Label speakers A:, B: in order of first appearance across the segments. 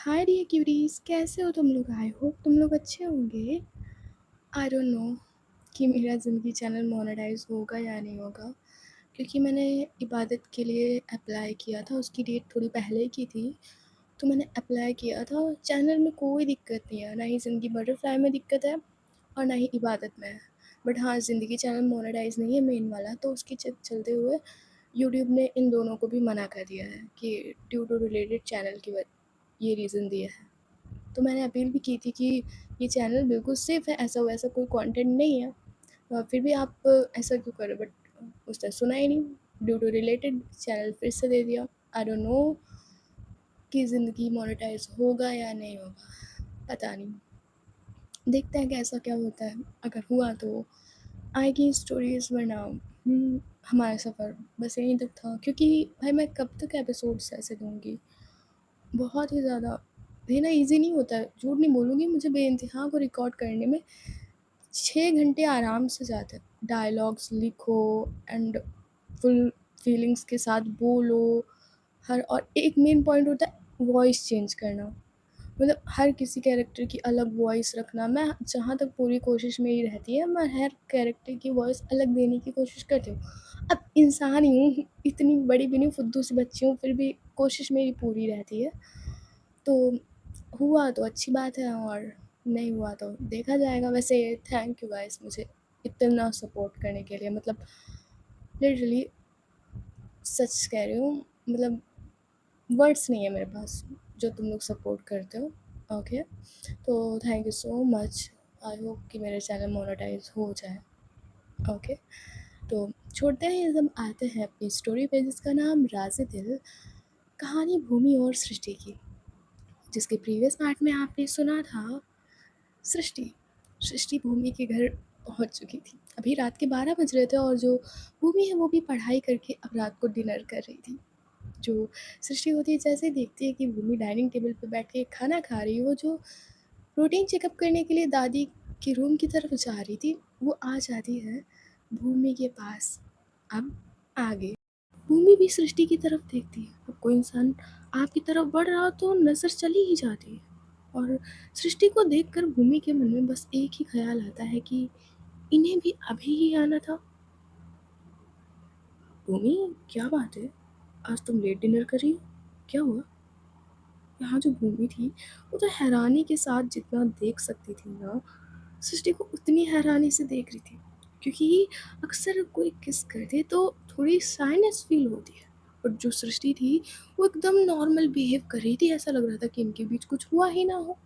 A: Hi dear curies, कैसे हो तुम लोग? आई होप तुम लोग अच्छे होंगे। आई डोंट नो कि मेरा ज़िंदगी चैनल मोनेटाइज होगा या नहीं होगा, क्योंकि मैंने इबादत के लिए अप्लाई किया था। उसकी डेट थोड़ी पहले की थी, तो मैंने अप्लाई किया था। चैनल में कोई दिक्कत नहीं है, ना ही ज़िंदगी बटरफ्लाई में दिक्कत है और ना ही इबादत में है। बट हाँ, ज़िंदगी चैनल मोनेटाइज नहीं है मेन वाला, तो उसके चलते हुए यूट्यूब ने इन दोनों को भी मना कर दिया है कि ड्यू टू रिलेटेड चैनल की ये रीज़न दिया है। तो मैंने अपील भी की थी कि ये चैनल बिल्कुल सेफ़ है, ऐसा वैसा कोई कंटेंट नहीं है। फिर भी आप ऐसा क्यों कर रहे हो? बट उसने सुना ही नहीं। ड्यू टू रिलेटेड चैनल फिर से दे दिया। आई डोंट नो कि ज़िंदगी मोनेटाइज होगा या नहीं होगा, पता नहीं। देखते हैं कैसा क्या होता है। अगर हुआ तो आएगी स्टोरीज़, वरना हमारा सफ़र बस यहीं तक था। क्योंकि भाई मैं कब तक एपिसोड्स ऐसे दूँगी? बहुत ही ज़्यादा देना ईज़ी नहीं होता है, झूठ नहीं बोलूँगी। मुझे बेइंतहा को रिकॉर्ड करने में 6 घंटे आराम से जाते हैं। डायलॉग्स लिखो एंड फुल फीलिंग्स के साथ बोलो। और एक मेन पॉइंट होता है वॉइस चेंज करना। मतलब हर किसी कैरेक्टर की अलग वॉइस रखना। मैं जहाँ तक पूरी कोशिश मेरी रहती है, मैं हर कैरेक्टर की वॉइस अलग देने की कोशिश करती हूँ। अब इंसान ही हूँ, इतनी बड़ी भी नहीं, फुद्दू सी बच्ची हूँ, फिर भी कोशिश मेरी पूरी रहती है। तो हुआ तो अच्छी बात है, और नहीं हुआ तो देखा जाएगा। वैसे थैंक यू गाइस मुझे इतना सपोर्ट करने के लिए। मतलब लिटरली सच कह रही हूँ, मतलब वर्ड्स नहीं है मेरे पास जो तुम लोग सपोर्ट करते हो। ओके, तो thank you so much. I hope कि मेरे चैनल मोनेटाइज हो जाए। ओके, तो छोड़ते हैं ये सब, आते हैं अपनी स्टोरी पे जिसका नाम राज़ दिल, कहानी भूमि और सृष्टि की। जिसके प्रीवियस पार्ट में आपने सुना था सृष्टि सृष्टि भूमि के घर पहुंच चुकी थी। अभी रात के 12 बज रहे थे, और जो भूमि है वो भी पढ़ाई करके अब रात को डिनर कर रही थी। जो सृष्टि होती है, जैसे देखती है कि भूमि डाइनिंग टेबल पर बैठ के खाना खा रही है, वो जो रूटीन चेकअप करने के लिए दादी के रूम की तरफ जा रही थी, वो आ जाती है भूमि के पास। अब आगे भूमि भी सृष्टि की तरफ देखती है। अब कोई इंसान आपकी तरफ बढ़ रहा तो नज़र चली ही जाती है, और सृष्टि को देखकर भूमि के मन में बस एक ही ख्याल आता है कि इन्हें भी अभी ही आना था। भूमि, क्या बात है, आज तुम लेट डिनर कर रही हो, क्या हुआ? यहाँ जो भूमि थी, वो तो हैरानी के साथ जितना देख सकती थी ना, सृष्टि को उतनी हैरानी से देख रही थी। क्योंकि अक्सर कोई किस कर दे तो थोड़ी शाइनेस फील होती है, और जो सृष्टि थी वो एकदम नॉर्मल बिहेव कर रही थी। ऐसा लग रहा था कि इनके बीच कुछ हुआ ही ना हो,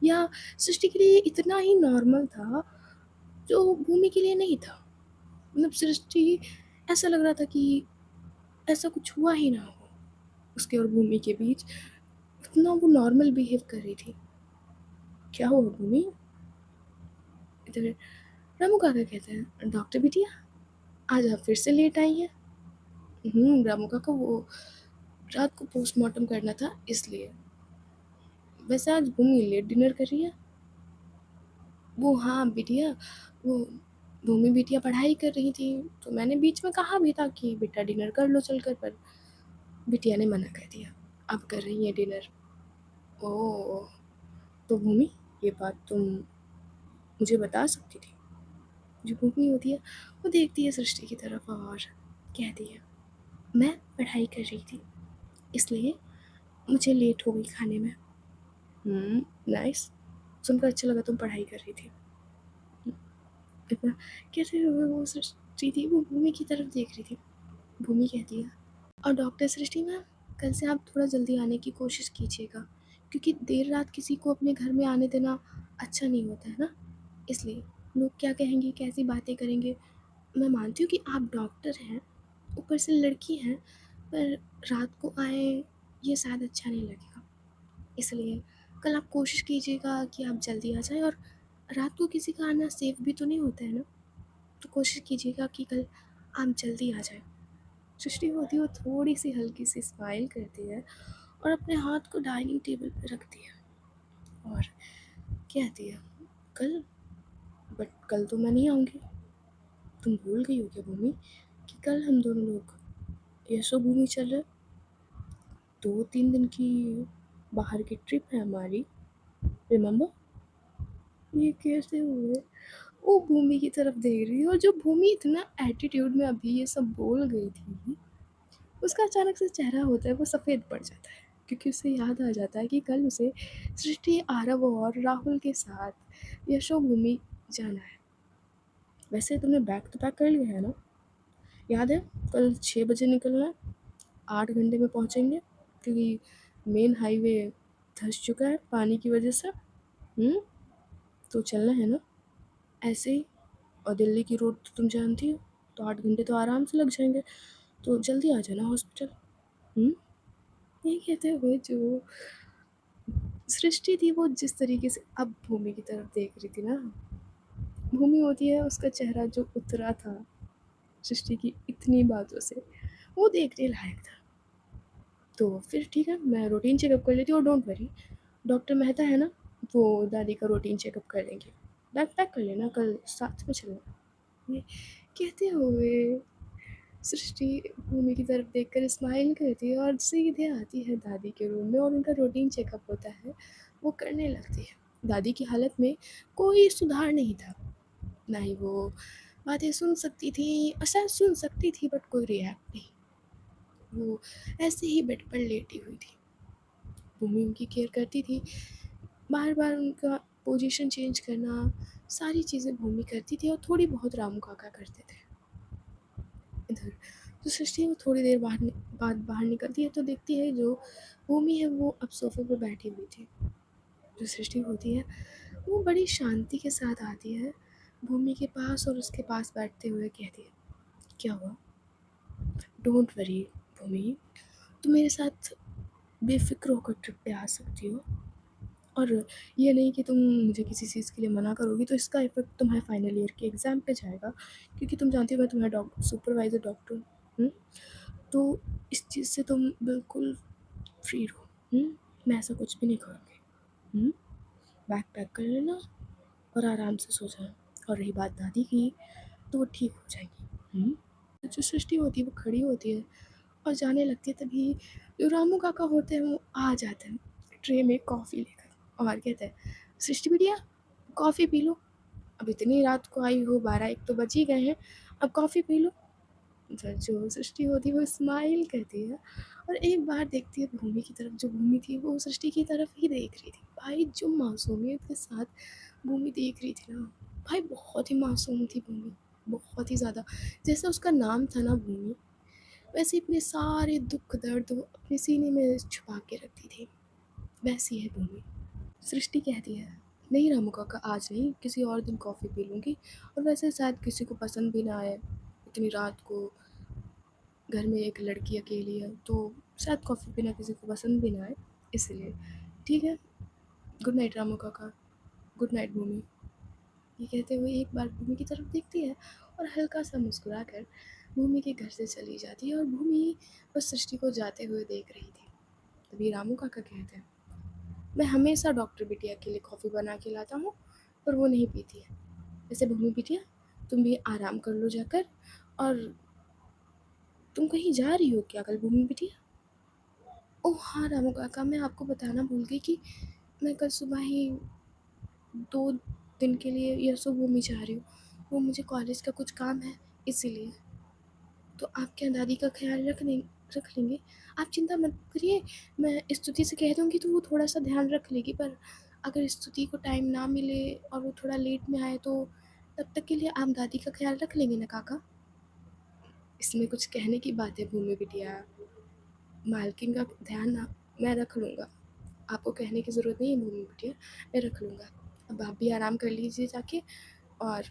A: या सृष्टि के लिए इतना ही नॉर्मल था जो भूमि के लिए नहीं था। मतलब सृष्टि, ऐसा लग रहा था कि ऐसा कुछ हुआ ही ना हो उसके और भूमि के बीच। इतना वो नॉर्मल बिहेव कर रही थी। क्या हुआ भूमि? इधर रामू काका कहते हैं, डॉक्टर बिटिया आज आप फिर से लेट आई हैं। रामू काका, वो रात को पोस्टमार्टम करना था इसलिए। वैसे आज भूमि लेट डिनर कर रही है। वो हाँ बिटिया, वो भूमि बिटिया पढ़ाई कर रही थी, तो मैंने बीच में कहा भी था कि बेटा डिनर कर लो चल कर, पर बिटिया ने मना कर दिया। अब कर रही है डिनर। ओह, तो भूमि, ये बात तुम मुझे बता सकती थी। जो भूमि होती है वो देखती है सृष्टि की तरफ और कहती है, मैं पढ़ाई कर रही थी इसलिए मुझे लेट हो गई खाने में। नाइस, सुनकर अच्छा लगा तुम पढ़ाई कर रही थी। इतना कैसे वो सृष्टि थी, वो भूमि की तरफ देख रही थी। भूमि कहती है, और डॉक्टर सृष्टि मैम, कल से आप थोड़ा जल्दी आने की कोशिश कीजिएगा, क्योंकि देर रात किसी को अपने घर में आने देना अच्छा नहीं होता है ना। इसलिए लोग क्या कहेंगे, कैसी बातें करेंगे। मैं मानती हूँ कि आप डॉक्टर हैं, ऊपर से लड़की हैं, पर रात को आए ये शायद अच्छा नहीं लगेगा। इसलिए कल आप कोशिश कीजिएगा कि आप जल्दी आ जाएँ, और रात को किसी का आना सेफ़ भी तो नहीं होता है ना, तो कोशिश कीजिएगा कि कल आप जल्दी आ जाएँ। सृष्टि होती है वो थोड़ी सी हल्की सी स्माइल करती है, और अपने हाथ को डाइनिंग टेबल पर रखती है और कहती है, कल? बट कल तो मैं नहीं आऊँगी। तुम भूल गई हो क्या भूमि कि कल हम दोनों लोग यशोभूमि चल रहे? 2-3 दिन की बाहर की ट्रिप है हमारी, रिमेंबर? ये कैसे हुए? वो भूमि की तरफ देख रही है, और जो भूमि इतना एटीट्यूड में अभी ये सब बोल गई थी, उसका अचानक से चेहरा होता है वो सफ़ेद पड़ जाता है, क्योंकि उसे याद आ जाता है कि कल उसे सृष्टि, आरव और राहुल के साथ यशोभूमि जाना है। वैसे तुमने बैग तो पैक कर लिया है ना? याद है कल 6 बजे निकलना है, 8 घंटे में पहुंचेंगे, क्योंकि मेन हाईवे धंस चुका है पानी की वजह से। तो चलना है ना ऐसे ही? और दिल्ली की रोड तो तुम जानती हो, तो 8 घंटे तो आराम से लग जाएंगे, तो जल्दी आ जाना हॉस्पिटल। हम्म ये कहते हुए जो सृष्टि थी वो जिस तरीके से अब भूमि की तरफ देख रही थी ना, भूमि होती है उसका चेहरा जो उतरा था सृष्टि की इतनी बातों से, वो देखने लायक था। तो फिर ठीक है, मैं रूटीन चेकअप कर लेती हूँ, और डोंट वरी, डॉक्टर मेहता है ना, वो दादी का रूटीन चेकअप कर लेंगे। बैग पैक कर लेना, कल साथ में चलना। ये कहते हुए सृष्टि भूमि की तरफ देखकर स्माइल करती है और सीधे आती है दादी के रूम में, और उनका रूटीन चेकअप होता है वो करने लगती है। दादी की हालत में कोई सुधार नहीं था, ना ही वो बातें सुन सकती थी, शायद सुन सकती थी बट कोई रिएक्ट नहीं। वो ऐसे ही बेड पर लेटी हुई थी। भूमि उनकी केयर करती थी, बार बार उनका पोजीशन चेंज करना, सारी चीज़ें भूमि करती थी, और थोड़ी बहुत रामू काका करते थे इधर। तो सृष्टि वो थोड़ी देर बाद बाहर निकलती है, तो देखती है जो भूमि है वो अब सोफे पे बैठी हुई थी। जो सृष्टि होती है वो बड़ी शांति के साथ आती है भूमि के पास, और उसके पास बैठते हुए कहती है, क्या हुआ? डोंट वरी भूमि, तुम मेरे साथ बेफिक्र होकर ट्रिप पे आ सकती हो, और ये नहीं कि तुम मुझे किसी चीज़ के लिए मना करोगी तो इसका इफ़ेक्ट तुम्हारे फाइनल ईयर के एग्ज़ाम पे जाएगा, क्योंकि तुम जानती हो मैं तुम्हारा सुपरवाइज़र डॉक्टर हूँ। तो इस चीज़ से तुम बिल्कुल फ्री रहो। मैं ऐसा कुछ भी नहीं करूँगी। बैग पैक कर लेना और आराम से सो जाना। और रही बात दादी की, तो वो ठीक हो जाएगी। जो सृष्टि होती है वो खड़ी होती है और जाने लगती है, तभी जो रामू काका होते हैं वो आ जाते हैं ट्रे में कॉफ़ी लेकर, और कहते हैं, सृष्टि बिटिया कॉफ़ी पी लो, अब इतनी रात को आई हो, 12-1 तो बज ही गए हैं, अब कॉफ़ी पी लो। जो सृष्टि होती है वो स्माइल करती है और एक बार देखती है भूमि की तरफ। जो भूमि थी वो सृष्टि की तरफ ही देख रही थी। भाई जो मासूमियत के साथ भूमि देख रही थी ना, भाई बहुत ही मासूम थी भूमि, बहुत ही ज़्यादा। जैसे उसका नाम था ना भूमि, वैसे ही अपने सारे दुख दर्द वो अपने सीने में छुपा के रखती थी, वैसी है भूमि। सृष्टि कहती है, नहीं रामू काका आज नहीं, किसी और दिन कॉफ़ी पी लूँगी, और वैसे शायद किसी को पसंद भी ना आए इतनी रात को, घर में एक लड़की अकेली है तो शायद कॉफ़ी पीना किसी को पसंद भी ना आए, इसलिए ठीक है, गुड नाइट रामू काका, गुड नाइट भूमि। ये कहते हुए एक बार भूमि की तरफ देखती है और हल्का सा मुस्कुरा कर भूमि के घर से चली जाती है, और भूमि उस सृष्टि को जाते हुए देख रही थी। तभी रामू काका कहते हैं, मैं हमेशा डॉक्टर बिटिया के लिए कॉफ़ी बना के लाता हूँ, पर वो नहीं पीती है। वैसे भूमि बिटिया तुम भी आराम कर लो जाकर, और तुम कहीं जा रही हो क्या कल भूमि बिटिया? ओह हाँ रामू काका, मैं आपको बताना भूल गई कि मैं कल सुबह ही 2 दिन के लिए यशोभूमि जा रही हूँ, वो मुझे कॉलेज का कुछ काम है इसीलिए। तो आप क्या दादी का ख्याल रख लेंगे? आप चिंता मत करिए, मैं स्तुति से कह दूँगी तो वो थोड़ा सा ध्यान रख लेगी, पर अगर स्तुति को टाइम ना मिले और वो थोड़ा लेट में आए तो तब तक के लिए आप दादी का ख्याल रख लेंगे ना काका? इसमें कुछ कहने की बात है भूमि बिटिया, मालकिन का ध्यान ना मैं रख लूँगा, आपको कहने की ज़रूरत नहीं है भूमि बिटिया, मैं रख लूँगा। अब आप भी आराम कर लीजिए जाके, और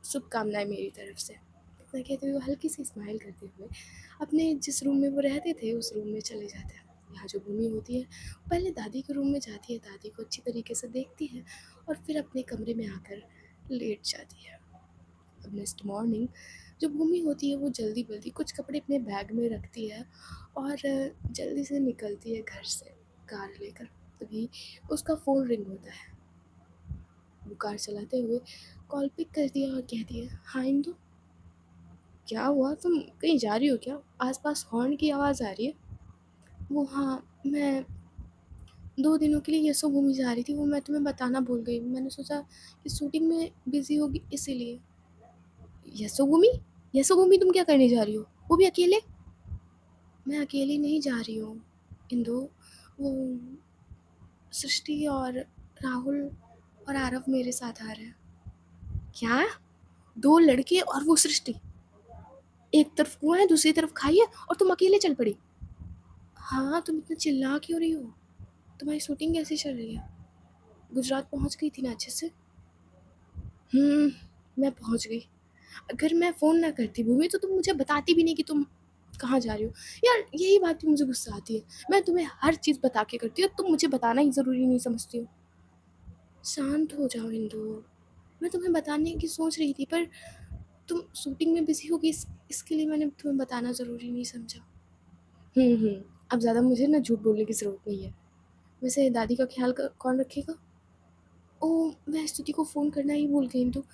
A: शुभकामनाएँ मेरी तरफ से। इतना कहते हुए हल्की सी स्माइल करते हुए अपने जिस रूम में वो रहते थे उस रूम में चले जाते हैं। यहाँ जो भूमि होती है पहले दादी के रूम में जाती है, दादी को अच्छी तरीके से देखती है और फिर अपने कमरे में आकर लेट जाती है। अब नेक्स्ट मॉर्निंग जो भूमि होती है वो जल्दी बल्दी कुछ कपड़े अपने बैग में रखती है और जल्दी से निकलती है घर से कार लेकर। तभी उसका फ़ोन रिंग होता है। वो कार चलाते हुए कॉल पिक करती है और कहती है, हाँ इंदु, क्या हुआ, तुम कहीं जा रही हो क्या? आसपास हॉर्न की आवाज़ आ रही है। वो हाँ, मैं 2 दिनों के लिए यशोभूमि जा रही थी, वो मैं तुम्हें बताना भूल गई। मैंने सोचा कि शूटिंग में बिज़ी होगी इसीलिए। यशोभूमि? यशोभूमि तुम क्या करने जा रही हो? वो भी अकेले? मैं अकेली नहीं जा रही हूँ इंदु, वो सृष्टि और राहुल और आरव मेरे साथ आ रहे हैं। क्या? 2 लड़के और वो सृष्टि? एक तरफ कुआँ है, दूसरी तरफ खाई है और तुम अकेले चल पड़ी? हाँ, तुम इतना चिल्ला क्यों रही हो? तुम्हारी शूटिंग कैसी चल रही है? गुजरात पहुँच गई थी ना अच्छे से? मैं पहुँच गई। अगर मैं फ़ोन ना करती भूमि तो तुम मुझे बताती भी नहीं कि तुम कहाँ जा रही हो। यार यही बात पे मुझे गुस्सा आती है। मैं तुम्हें हर चीज़ बता के करती हूँ, तुम मुझे बताना ही ज़रूरी नहीं समझती हो। शांत हो जाओ इंदु। मैं तुम्हें बताने की सोच रही थी पर तुम शूटिंग में बिज़ी होगी इसके लिए मैंने तुम्हें बताना ज़रूरी नहीं समझा। अब ज़्यादा मुझे ना झूठ बोलने की ज़रूरत नहीं है। वैसे दादी का ख़्याल कौन रखेगा? ओह! मैं स्तुति को फ़ोन करना ही भूल गई तो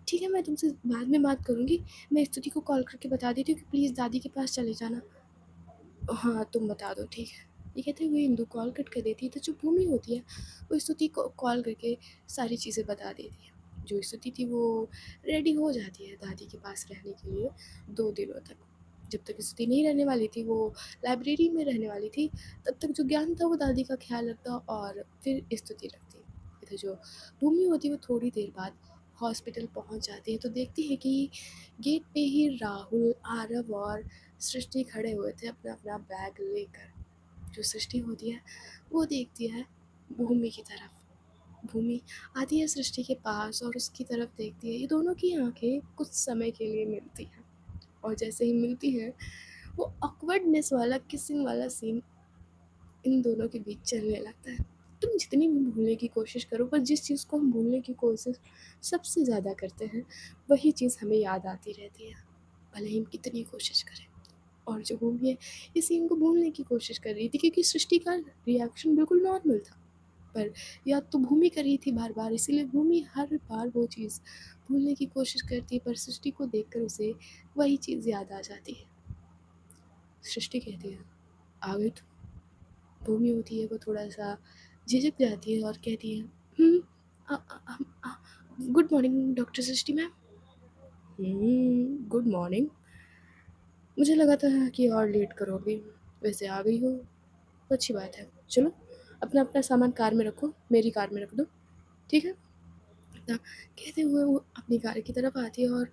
A: ठीक है, मैं तुमसे बाद में बात करूँगी। मैं स्तुति को कॉल करके बता देती हूँ कि प्लीज़ दादी के पास चले जाना। हाँ, तुम बता दो, ठीक है। ये कहते हुए इंदु कॉल कट कर देती है, तो जो भूमि होती है, वो स्तुति को कॉल करके सारी चीज़ें बता देती है। जो स्तुति थी, वो रेडी हो जाती है दादी के पास रहने के लिए 2 दिनों तक। जब तक स्तुति नहीं रहने वाली थी, वो लाइब्रेरी में रहने वाली थी, तब तक जो ज्ञान था, वो दादी का ख़्याल रखता और फिर स्तुति रखती। इधर जो भूमि होती है, वो थोड़ी देर बाद हॉस्पिटल पहुँच जाती है, तो देखती है कि गेट पे ही राहुल, आरव और सृष्टि खड़े हुए थे अपना-अपना बैग लेकर। जो सृष्टि होती है, वो देखती है भूमि की तरफ। भूमि आती है सृष्टि के पास और उसकी तरफ देखती है। ये दोनों की आँखें कुछ समय के लिए मिलती हैं और जैसे ही मिलती हैं, वो ऑकवर्डनेस वाला किसिंग वाला सीन इन दोनों के बीच चलने लगता है। तुम जितनी भी भूलने की कोशिश करो पर जिस चीज़ को हम भूलने की कोशिश सबसे ज़्यादा करते हैं, वही चीज़ हमें याद आती रहती है, भले ही हम कितनी कोशिश करें। और जो भूमि है इस सीन को भूलने की कोशिश कर रही थी क्योंकि सृष्टि का रिएक्शन बिल्कुल नॉर्मल था। पर याद तो भूमि कर रही थी बार-बार, इसीलिए भूमि हर बार वो चीज़ भूलने की कोशिश करती है पर सृष्टि को देखकर उसे वही चीज़ याद आ जाती है। सृष्टि कहती है, "आ गई तू?" भूमि होती है वो थोड़ा-सा झिझक जाती है और कहती है, "हुँ, गुड मॉर्निंग डॉक्टर सृष्टि मैम।" Good morning. मुझे लगा था कि और लेट करोगी, वैसे आ गई हो तो अच्छी बात है। चलो अपना-अपना सामान कार में रखो, मेरी कार में रख दो, ठीक है? इतना कहते हुए वो अपनी कार की तरफ आती है और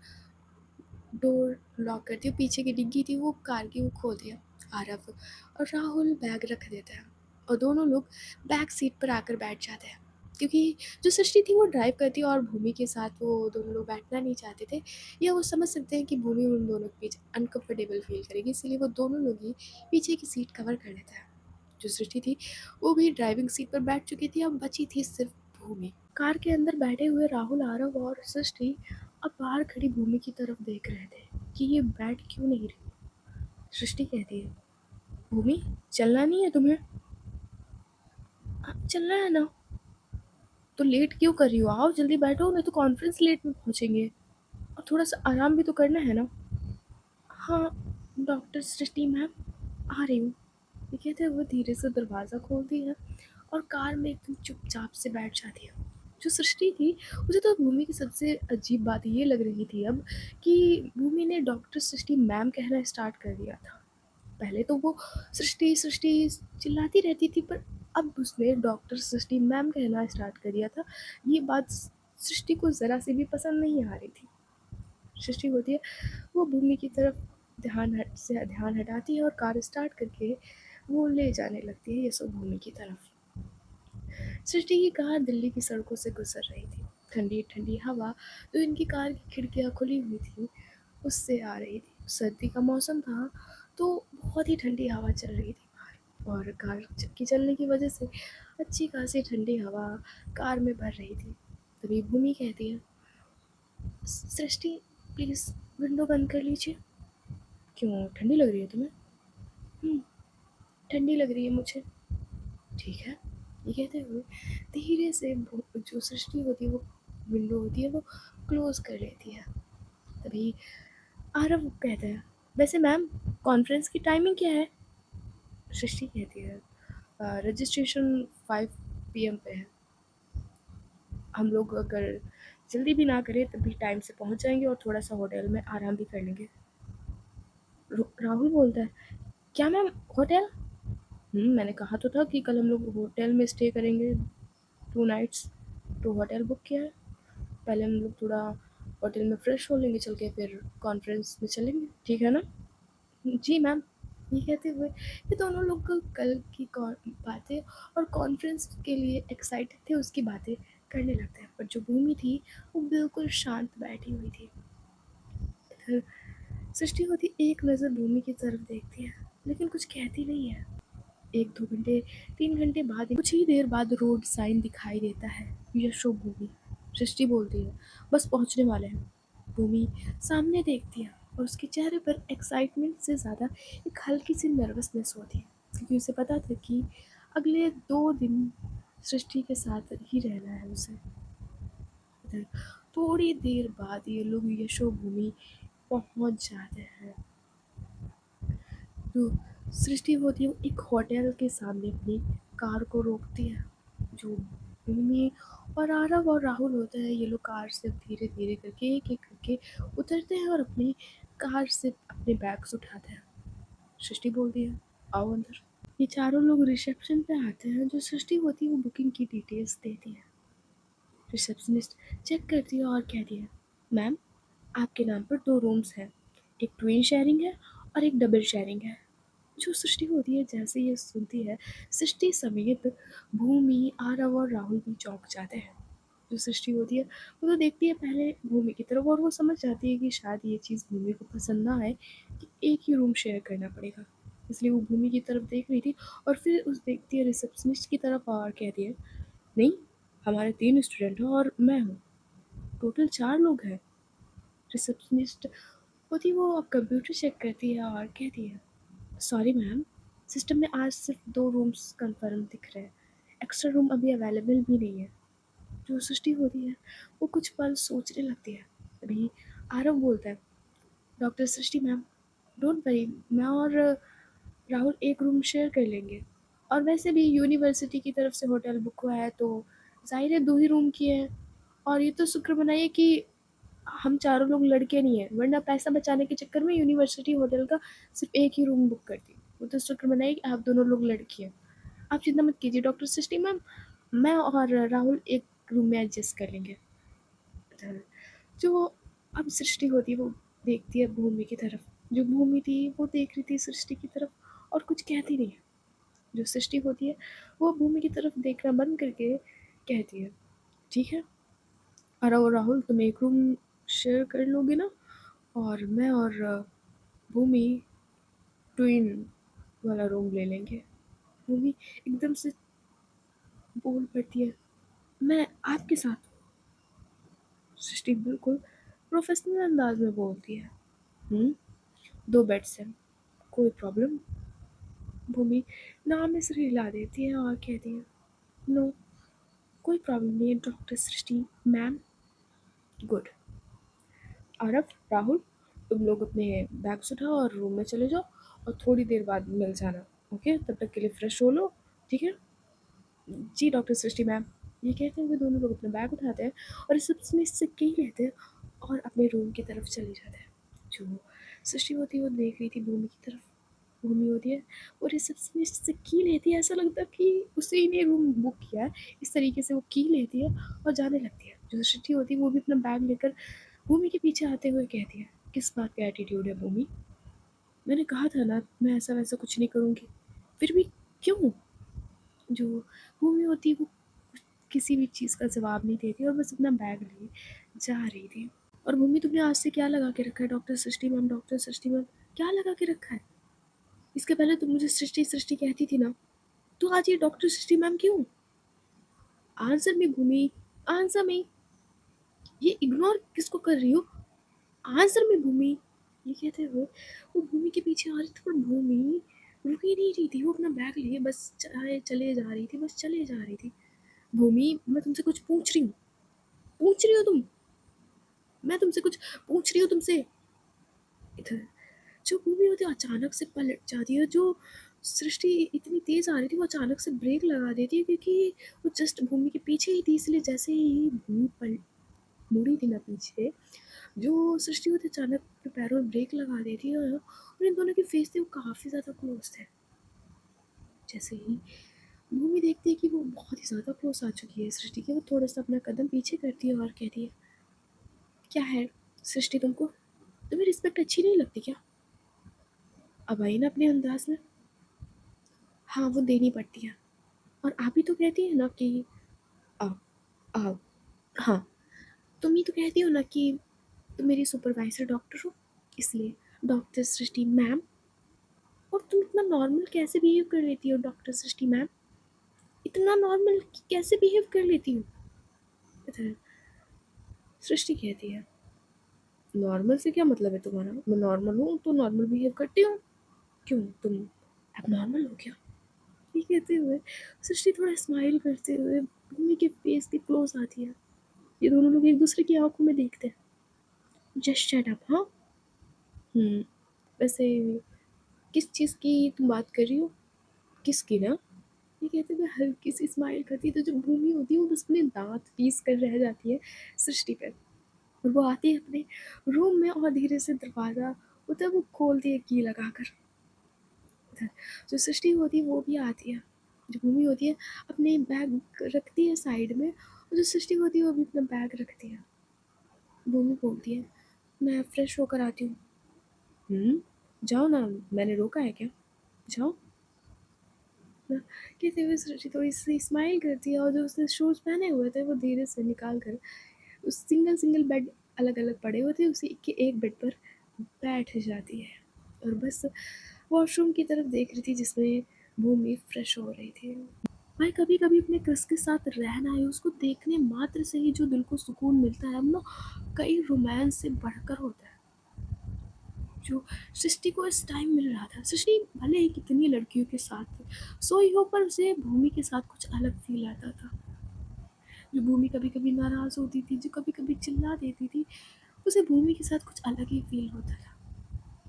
A: डोर लॉक करती है। पीछे की डिग्गी थी वो कार की वो खोल दिया। आरव और राहुल बैग रख देते हैं और दोनों लोग बैक सीट पर आकर बैठ जाते हैं। क्योंकि जो सृष्टि थी वो ड्राइव करती है और भूमि के साथ वो दोनों लोग बैठना नहीं चाहते थे या वो समझ सकते हैं कि भूमि उन दोनों के बीच अनकम्फर्टेबल फ़ील करेगी, इसलिए वो दोनों लोग ही पीछे की सीट कवर कर लेते हैं। जो सृष्टि थी वो भी ड्राइविंग सीट पर बैठ चुकी थी, अब बची थी सिर्फ भूमि। कार के अंदर बैठे हुए राहुल, आरव और सृष्टि अब बाहर खड़ी भूमि की तरफ देख रहे थे कि ये बैठ क्यों नहीं रही। सृष्टि कहती है, भूमि चलना नहीं है तुम्हें? चलना है ना, तो लेट क्यों कर रही हो? आओ जल्दी बैठो, नहीं तो कॉन्फ्रेंस लेट में पहुंचेंगे और थोड़ा सा आराम भी तो करना है ना। हाँ डॉक्टर सृष्टि मैम, आ रही हूँ। ये कहते हुए धीरे से दरवाज़ा खोलती है और कार में एकदम चुपचाप से बैठ जाती है। जो सृष्टि थी, उसे तो भूमि की सबसे अजीब बात ये लग रही थी अब कि भूमि ने डॉक्टर सृष्टि मैम कहना स्टार्ट कर दिया था। पहले तो वो सृष्टि सृष्टि चिल्लाती रहती थी पर अब उसने डॉक्टर सृष्टि मैम कहना स्टार्ट कर दिया था। ये बात सृष्टि को ज़रा सी भी पसंद नहीं आ रही थी। सृष्टि होती है वो भूमि की तरफ ध्यान हटाती है और कार स्टार्ट करके वो ले जाने लगती है यशो भूमि की तरफ। सृष्टि की कार दिल्ली की सड़कों से गुजर रही थी। ठंडी ठंडी हवा जो इनकी कार की खिड़कियाँ खुली हुई थी उससे आ रही थी। सर्दी का मौसम था तो बहुत ही ठंडी हवा चल रही थी बाहर और कार की चलने की वजह से अच्छी खासी ठंडी हवा कार में भर रही थी। तभी भूमि कहती है, सृष्टि प्लीज़ विंडो बंद कर लीजिए। क्यों ठंडी लग रही है तुम्हें? हम्म, ठंडी लग रही है मुझे। ठीक है, ये कहते हुए धीरे से जो सृष्टि होती है वो विंडो होती है वो क्लोज कर लेती है। तभी आरव कहता है, वैसे मैम कॉन्फ्रेंस की टाइमिंग क्या है? सृष्टि कहती है, रजिस्ट्रेशन 5 पीएम पे है। हम लोग अगर जल्दी भी ना करें तब भी टाइम से पहुंच जाएंगे और थोड़ा सा होटल में आराम भी कर लेंगे। राहुल बोलता है, क्या मैम, होटल? मैंने कहा तो था कि कल हम लोग होटल में स्टे करेंगे 2 नाइट्स, तो होटल बुक किया है। पहले हम लोग थोड़ा होटल में फ्रेश हो लेंगे चल के, फिर कॉन्फ्रेंस में चलेंगे, ठीक है ना? जी मैम। ये कहते हुए ये दोनों लोग कल की बातें और कॉन्फ्रेंस के लिए एक्साइटेड थे उसकी बातें करने लगते हैं, पर जो भूमि थी वो बिल्कुल शांत बैठी हुई थी। इधर सृष्टि होती एक नज़र भूमि की तरफ देखती है, लेकिन कुछ कहती नहीं है। 1-2 घंटे, 3 घंटे बाद, कुछ ही देर बाद रोड साइन दिखाई देता है, यशो भूमि। सृष्टि बोलती है, बस पहुंचने वाले हैं। भूमि सामने देखती है और उसके चेहरे पर एक्साइटमेंट से ज़्यादा एक हल्की सी नर्वसनेस होती है, क्योंकि उसे पता था कि अगले 2 दिन सृष्टि के साथ ही रहना है उसे। इधर थोड़ी देर बाद ये लोग यशो भूमि पहुंच जाते हैं। जो सृष्टि होती है वो एक होटल के सामने अपनी कार को रोकती है। जो भूमि और आरव और राहुल होते हैं, ये लोग कार से धीरे धीरे करके एक एक करके उतरते हैं और अपनी कार से अपने बैग्स उठाते हैं। सृष्टि बोलती है, आओ अंदर। ये चारों लोग रिसेप्शन पे आते हैं। जो सृष्टि होती है वो बुकिंग की डिटेल्स देती है। रिसेप्शनिस्ट चेक करती है और कहती है, मैम, आपके नाम पर 2 रूम्स हैं, एक ट्विन शेयरिंग है और एक डबल शेयरिंग है। जो सृष्टि होती है जैसे ये सुनती है, सृष्टि समेत भूमि, आरव और राहुल भी चौंक जाते हैं। जो सृष्टि होती है वो तो देखती है पहले भूमि की तरफ, और वो समझ जाती है कि शायद ये चीज़ भूमि को पसंद ना आए कि एक ही रूम शेयर करना पड़ेगा, इसलिए वो भूमि की तरफ देख रही थी और फिर उस देखती है रिसेप्शनिस्ट की तरफ और कहती है, नहीं, हमारे 3 स्टूडेंट हैं और मैं हूँ, टोटल 4 लोग हैं। रिसेप्शनिस्ट होती वो अब कंप्यूटर चेक करती है और कहती है, सॉरी मैम, सिस्टम में आज सिर्फ 2 रूम्स कंफर्म दिख रहे हैं, एक्स्ट्रा रूम अभी अवेलेबल भी नहीं है। जो सृष्टि होती है वो कुछ पल सोचने लगती है। अभी आरव बोलता है, doctor Srishti ma'am, don't worry, मैं और राहुल एक रूम शेयर कर लेंगे, और वैसे भी यूनिवर्सिटी की तरफ से होटल बुक हुआ है तो जाहिर है 2 ही रूम की है। और ये तो शुक्र मनाइए कि हम चारों लोग लड़के नहीं हैं, वरना पैसा बचाने के चक्कर में यूनिवर्सिटी होटल का सिर्फ एक ही रूम बुक करती। वो तो शुक्र मनाइए कि आप दोनों लोग लड़की हैं। आप चिंता मत कीजिए डॉक्टर सृष्टि मैम, मैं और राहुल एक रूम में एडजस्ट कर लेंगे। जो अब सृष्टि होती है वो देखती है भूमि की तरफ। जो भूमि थी वो देख रही थी सृष्टि की तरफ और कुछ कहती नहीं है। जो सृष्टि होती है वो भूमि की तरफ देखना बंद करके कहती है, ठीक है, और राहुल तुम एक रूम शेयर कर लोगे ना, और मैं और भूमि ट्विन वाला रूम ले लेंगे। भूमि एकदम से बोल पड़ती है, मैं आपके साथ। सृष्टि बिल्कुल प्रोफेशनल अंदाज में बोलती है, 2 बेड्स हैं, कोई प्रॉब्लम? भूमि नाम में सिर हिला देती है और कहती है, नो, कोई प्रॉब्लम नहीं है डॉक्टर सृष्टि मैम। गुड। आरव, राहुल, तुम लोग अपने बैग्स उठाओ और रूम में चले जाओ, और थोड़ी देर बाद मिल जाना, ओके? तब तक के लिए फ्रेश हो लो, ठीक है? जी डॉक्टर सृष्टि मैम। ये कहते हुए दोनों लोग अपना बैग उठाते हैं और रिसेप्शनिस्ट से की लेते हैं और अपने रूम की तरफ चले जाते हैं। जो सृष्टि होती है वो देख रही थी भूमि की तरफ। भूमि होती है वो रिसेप्शनिस्ट से की लेती है, ऐसा लगता है कि उसी ने रूम बुक किया है। इस तरीके से वो की लेती है और जाने लगती है। जो सृष्टि होती है वो भी अपना बैग लेकर भूमि के पीछे आते हुए कहती है, किस बात का एटीट्यूड है भूमि? मैंने कहा था ना मैं ऐसा वैसा कुछ नहीं करूँगी, फिर भी क्यों? जो भूमि होती है वो किसी भी चीज़ का जवाब नहीं देती और बस अपना बैग लिए जा रही थी। और भूमि, तुमने आज से क्या लगा के रखा है डॉक्टर सृष्टि मैम, डॉक्टर सृष्टि मैम, क्या लगा के रखा है? इसके पहले तुम मुझे सृष्टि सृष्टि कहती थी ना, तो आज ये डॉक्टर सृष्टि मैम क्यों? आंसर में भूमि, आंसर में, ये इग्नोर किसको कर रही हो? आंसर में भूमि। ये कहते हुए वो भूमि के पीछे आ रही थी, पर भूमि रुक ही नहीं रही थी। वो अपना बैग लिए बस चले जा रही थी, बस चले जा रही थी। भूमि, मैं तुमसे कुछ पूछ रही हूँ, पूछ रही हो तुम, मैं तुमसे कुछ पूछ रही हूँ तुमसे। इधर जो भूमि होती है अचानक से पलट जाती है। जो सृष्टि इतनी तेज़ आ रही थी, वो अचानक से ब्रेक लगा देती है क्योंकि वो जस्ट भूमि के पीछे ही थी, इसलिए जैसे ही भूमि मुड़ी थी ना पीछे, जो सृष्टि होती अचानक अपने पैरों में ब्रेक लगा देती है और इन दोनों के फेस थे वो काफ़ी ज़्यादा क्लोज थे। जैसे ही भूमि देखती है कि वो बहुत ही ज़्यादा क्लोज आ चुकी है सृष्टि के, वो थोड़ा-सा अपना कदम पीछे करती है और कहती है, "क्या है सृष्टि तुमको? तुम्हें रिस्पेक्ट अच्छी नहीं लगती क्या?" अब आई ना अपने अंदाज़ में। हाँ, वो देनी पड़ती है और आप ही तो कहती हैं ना कि आओ, आओ। हाँ, तुम ही तो कहती हो ना कि तुम मेरी सुपरवाइज़र डॉक्टर हो, इसलिए डॉक्टर सृष्टि मैम। और तुम इतना नॉर्मल कैसे बिहेव कर लेती हो डॉक्टर सृष्टि मैम? इतना नॉर्मल कैसे बिहेव कर लेती हो? इधर सृष्टि कहती है, नॉर्मल से क्या मतलब है तुम्हारा? मैं नॉर्मल हूँ तो नॉर्मल बिहेव करती हूँ। क्यों तुम एबनॉर्मल हो क्या? ये कहते हुए सृष्टि थोड़ा स्माइल करते हुए भूमि के फेस के क्लोज आती है। ये दोनों लोग एक दूसरे की आंखों में देखते हैं। जस्ट शट अप हाँ। वैसे किस चीज़ की तुम बात कर रही हो? किसकी ना? ये कहते हुए हल्की सी स्माइल करती है, तो जो भूमि होती है वो बस अपने दांत पीस कर रह जाती है सृष्टि पे। और वो आती है अपने रूम में और धीरे से दरवाज़ा होता है वो खोलती है की लगाकर। जो सृष्टि होती है वो भी आती है, जो भूमि होती है अपने बैग रखती है साइड में, और जो सृष्टि होती है वो भी अपना बैग रखती है। भूमि बोलती है, मैं फ्रेश होकर आती हूँ। जाओ ना, मैंने रोका है क्या? जाओ ना। कहते हुए सृष्टि थोड़ी सी स्माइल करती है और जो उसने शूज़ पहने हुए थे वो धीरे से निकाल कर उस सिंगल सिंगल बेड अलग अलग पड़े हुए थे उसी के एक बेड पर बैठ जाती है और बस वॉशरूम की तरफ देख रही थी जिसमें भूमि फ्रेश हो रही थी। भाई कभी कभी अपने क्रश के साथ रहना है, उसको देखने मात्र से ही जो दिल को सुकून मिलता है ना, कई रोमांस से बढ़कर होता है। जो सृष्टि को इस टाइम मिल रहा था, सृष्टि भले ही कितनी लड़कियों के साथ सोई हो पर उसे भूमि के साथ कुछ अलग फील आता था। जो भूमि कभी कभी नाराज होती थी, जो कभी कभी चिल्ला देती थी, उसे भूमि के साथ कुछ अलग ही फील होता था।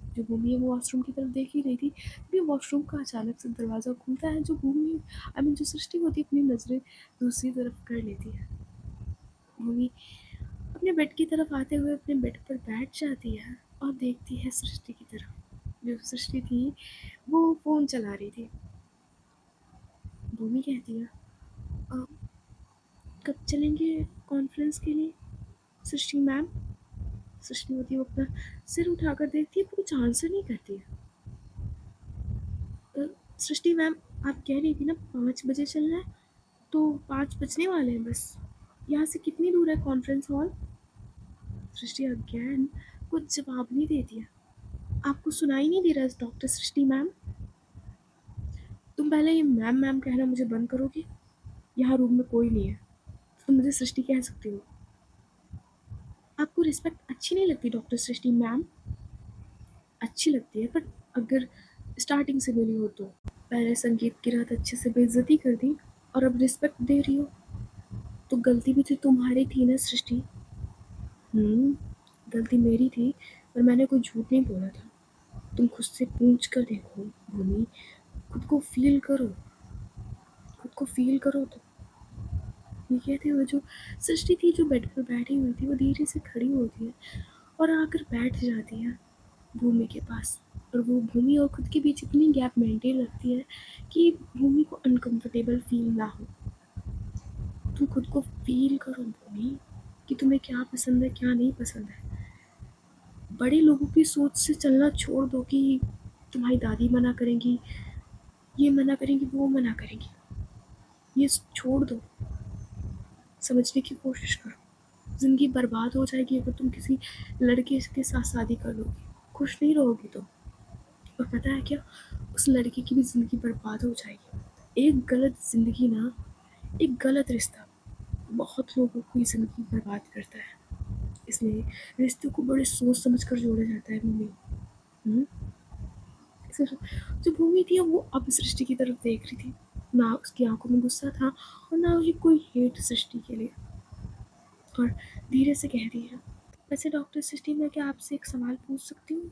A: जो भूमि है वो वॉशरूम की तरफ देख ही रही थी, तभी वॉशरूम का अचानक से दरवाज़ा खुलता है, जो भूमि आई मीन जो सृष्टि होती है अपनी नज़रें दूसरी तरफ कर लेती है। भूमि अपने बेड की तरफ आते हुए अपने बेड पर बैठ जाती है और देखती है सृष्टि की तरफ। जो सृष्टि थी वो फ़ोन चला रही थी। भूमि कहती है, "अ, कब चलेंगे कॉन्फ्रेंस के लिए सृष्टि मैम?" सृष्टि होती है वो अपना सिर उठाकर देखती है पर कुछ आंसर नहीं करती है। सृष्टि मैम, आप कह रही थी ना 5 बजे चलना है, तो 5 बजने वाले हैं बस। यहाँ से कितनी दूर है कॉन्फ्रेंस हॉल? सृष्टि अगेन कुछ जवाब नहीं देती है। आपको सुनाई नहीं दे रहा है डॉक्टर सृष्टि मैम? तुम पहले ये मैम मैम कहना मुझे बंद करोगी? यहाँ रूम में कोई नहीं है, तो तुम मुझे सृष्टि कह सकती हो। आपको रिस्पेक्ट अच्छी नहीं लगती डॉक्टर सृष्टि मैम? अच्छी लगती है पर अगर स्टार्टिंग से मिली हो तो। पहले संगीत की रात अच्छे से बेइज्जती कर दी और अब रिस्पेक्ट दे रही हो, तो गलती भी तो तुम्हारी थी ना सृष्टि। गलती मेरी थी पर मैंने कोई झूठ नहीं बोला था। तुम खुद से पूछ कर देखो भूमि, खुद को फील करो, खुद को फील करो तो। ये कहते हुए जो सृष्टि थी जो बेड पर बैठी हुई थी वो धीरे से खड़ी होती है और आकर बैठ जाती है भूमि के पास। और वो भूमि और खुद के बीच इतनी गैप मेंटेन रखती है कि भूमि को अनकंफर्टेबल फील ना हो। तुम खुद को फील करो भूमि कि तुम्हें क्या पसंद है क्या नहीं पसंद है। बड़े लोगों की सोच से चलना छोड़ दो कि तुम्हारी दादी मना करेंगी, ये मना करेंगी, वो मना करेंगी। ये छोड़ दो, समझने की कोशिश करो। ज़िंदगी बर्बाद हो जाएगी अगर तुम किसी लड़के के साथ शादी कर लोगी, खुश नहीं रहोगी तो। और पता है क्या, उस लड़के की भी ज़िंदगी बर्बाद हो जाएगी। एक गलत ज़िंदगी ना, एक गलत रिश्ता बहुत लोगों की ज़िंदगी बर्बाद करता है। इसलिए रिश्तों को बड़े सोच समझ कर जोड़ा जाता है मम्मी। हम्म? सिर्फ जो भूमि थी वो अब सृष्टि की तरफ देख रही थी, ना उसकी आंखों में गुस्सा था और ना ही कोई हेट सृष्टि के लिए। और धीरे से कह रही है, वैसे डॉक्टर सृष्टि मैं क्या आपसे एक सवाल पूछ सकती हूँ?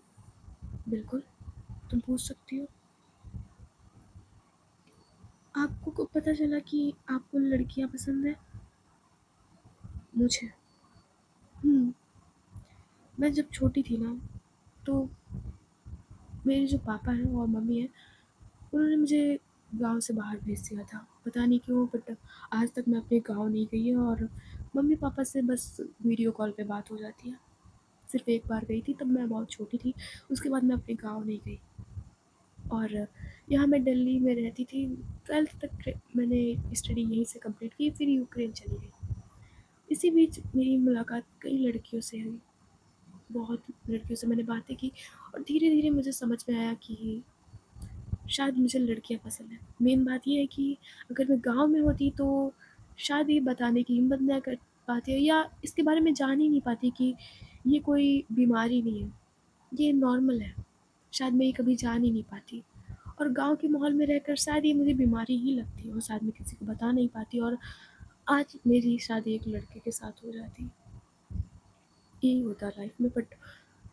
A: बिल्कुल, तुम पूछ सकती हो। आपको कब पता चला कि आपको लड़कियाँ पसंद है? मुझे हुँ, मैं जब छोटी थी ना, तो मेरे जो पापा हैं और मम्मी हैं, उन्होंने मुझे गाँव से बाहर भेज दिया था। पता नहीं क्यों, बट आज तक मैं अपने गाँव नहीं गई हूँ और मम्मी-पापा से बस वीडियो कॉल पे बात हो जाती है। सिर्फ़ एक बार गई थी, तब मैं बहुत छोटी थी, उसके बाद मैं अपने गाँव नहीं गई। और यहाँ मैं दिल्ली में रहती थी, 12th तक मैंने स्टडी यहीं से कंप्लीट की, फिर यूक्रेन चली गई। इसी बीच मेरी मुलाकात कई लड़कियों से हुई, बहुत लड़कियों से मैंने बातें की और धीरे-धीरे मुझे समझ में आया कि शायद मुझे लड़कियाँ पसंद हैं। मेन बात ये है कि अगर मैं गाँव में होती तो शायद ये बताने की हिम्मत ना कर पाती या इसके बारे में जान ही नहीं पाती कि ये कोई बीमारी नहीं है, ये नॉर्मल है। शायद मैं ये कभी जान ही नहीं पाती और गाँव के माहौल में रहकर शायद ये मुझे बीमारी ही लगती और शायद मैं किसी को बता नहीं पाती और आज मेरी शादी एक लड़के के साथ हो जाती। यही होता है लाइफ में, बट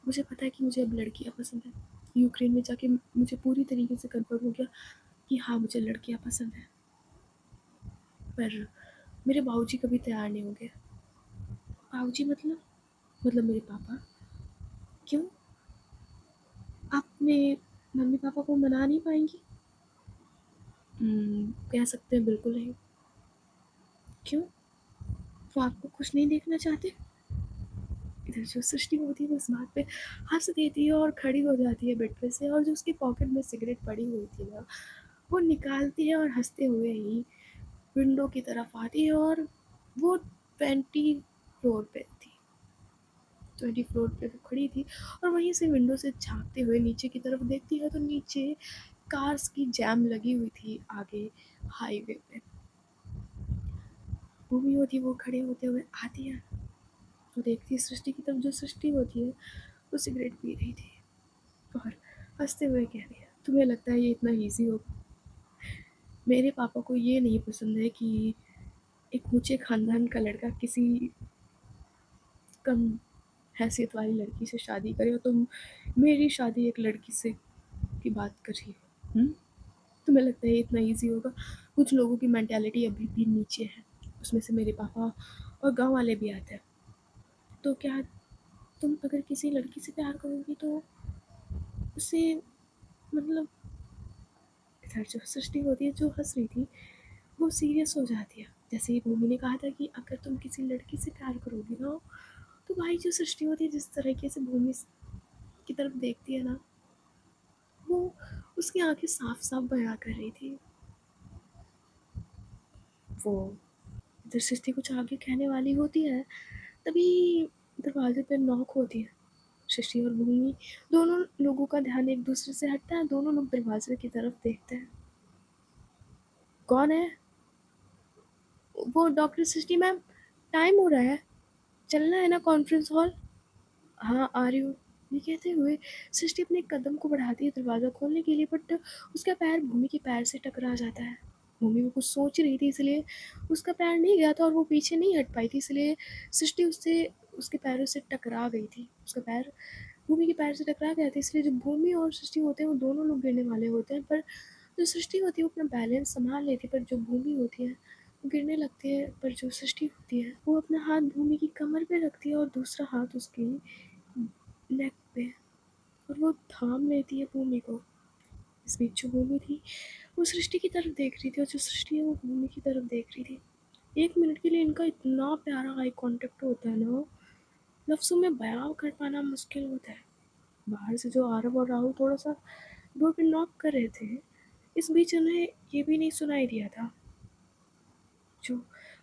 A: मुझे पता है कि मुझे अब लड़कियाँ पसंद हैं। यूक्रेन में जाके मुझे पूरी तरीके से कन्फर्म हो गया कि हाँ, मुझे लड़कियाँ पसंद हैं। पर मेरे बाबूजी कभी तैयार नहीं होंगे। बाबूजी मतलब मेरे पापा। क्यों? आप अपने मम्मी-पापा को मना नहीं पाएँगी? कह सकते हैं बिल्कुल नहीं। क्यों? वो आपको खुश नहीं देखना चाहते? इधर जो सृष्टि होती है वो इस बात पे हँस देती है और खड़ी हो जाती है बेड पे से और जो उसकी पॉकेट में सिगरेट पड़ी हुई थी ना, वो निकालती है और हँसते हुए ही विंडो की तरफ आती है और वो 20 फ्लोर पे थी। 20 फ्लोर पे वो खड़ी थी और वहीं से विंडो से झाँकते हुए नीचे की तरफ देखती है तो नीचे कार्स की जैम लगी हुई थी आगे हाईवे पे। भूमि होती है वो खड़े होते हुए आती है, तो देखती है सृष्टि की तरफ, जो सृष्टि होती है वो सिगरेट पी रही थी और हँसते हुए कह रही है, तुम्हें लगता है ये इतना ईज़ी होगा? मेरे पापा को ये नहीं पसंद है कि एक ऊँचे ख़ानदान का लड़का किसी कम हैसियत वाली लड़की से शादी करे और तुम मेरी शादी एक लड़की से की बात कर रही हो। तुम्हें लगता है ये इतना ईज़ी होगा? कुछ लोगों की मेंटालिटी अभी भी नीचे है, उसमें से मेरे पापा और गाँव वाले भी आते हैं। तो क्या तुम अगर किसी लड़की से प्यार करोगी तो उसे मतलब इधर जो सृष्टि होती है जो हँस रही थी, वो सीरियस हो जाती है। जैसे ही भूमि ने कहा था कि अगर तुम किसी लड़की से प्यार करोगी ना, तो भाई जो सृष्टि होती है जिस तरीके से भूमि की तरफ देखती है ना, वो उसकी आँखें साफ-साफ बयाँ कर रही थी। वो इधर सृष्टि कुछ आगे कहने वाली होती है, तभी दरवाज़े पे नॉक होती है। सृष्टि और भूमि दोनों लोगों का ध्यान एक दूसरे से हटता है, दोनों लोग दरवाज़े की तरफ देखते हैं। कौन है? वो डॉक्टर सृष्टि मैम, टाइम हो रहा है, चलना है ना कॉन्फ्रेंस हॉल? हाँ, आ रही हूँ। ये कहते हुए सृष्टि अपने कदम को बढ़ाती है दरवाज़ा खोलने के लिए, बट उसका पैर भूमि के पैर से टकरा जाता है। भूमि वो कुछ सोच रही थी इसलिए उसका पैर नहीं गया था और वो पीछे नहीं हट पाई थी, इसलिए सृष्टि उससे उसके पैरों से टकरा गई थी। उसका पैर भूमि के पैर से टकरा गया था, इसलिए जो भूमि और सृष्टि होते हैं वो दोनों लोग गिरने वाले होते हैं, पर जो सृष्टि होती है वो अपना बैलेंस सँभाल लेती है, पर जो भूमि होती है वो गिरने लगती है। पर जो सृष्टि होती है वो अपना हाथ भूमि की कमर पे रखती है और दूसरा हाथ उसकी नेक पे, और वो थाम लेती है भूमि को। इस बीच जो भूमि थी वो सृष्टि की तरफ देख रही थी और जो सृष्टि है वो भूमि की तरफ देख रही थी। 1 मिनट के लिए इनका इतना प्यारा आई कॉन्टैक्ट होता है ना, लफ्ज़ों में बयाँ कर पाना मुश्किल होता है। बाहर से जो आरव और राहुल थोड़ा-सा डोर पे नॉक कर रहे थे, इस बीच उन्हें ये भी नहीं सुनाई दिया था। जो